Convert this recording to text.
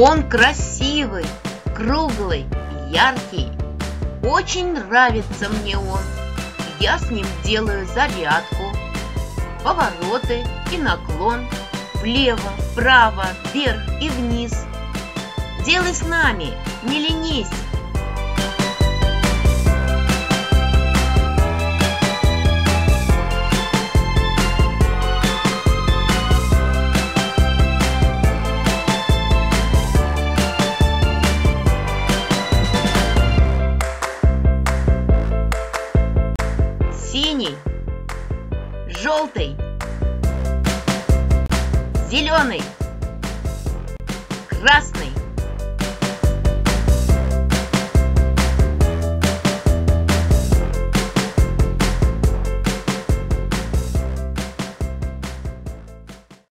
Он красивый, круглый, яркий. Очень нравится мне он. Я с ним делаю зарядку. Повороты и наклон. Влево, вправо, вверх и вниз. Делай с нами, не ленись. Синий, желтый, зеленый, красный,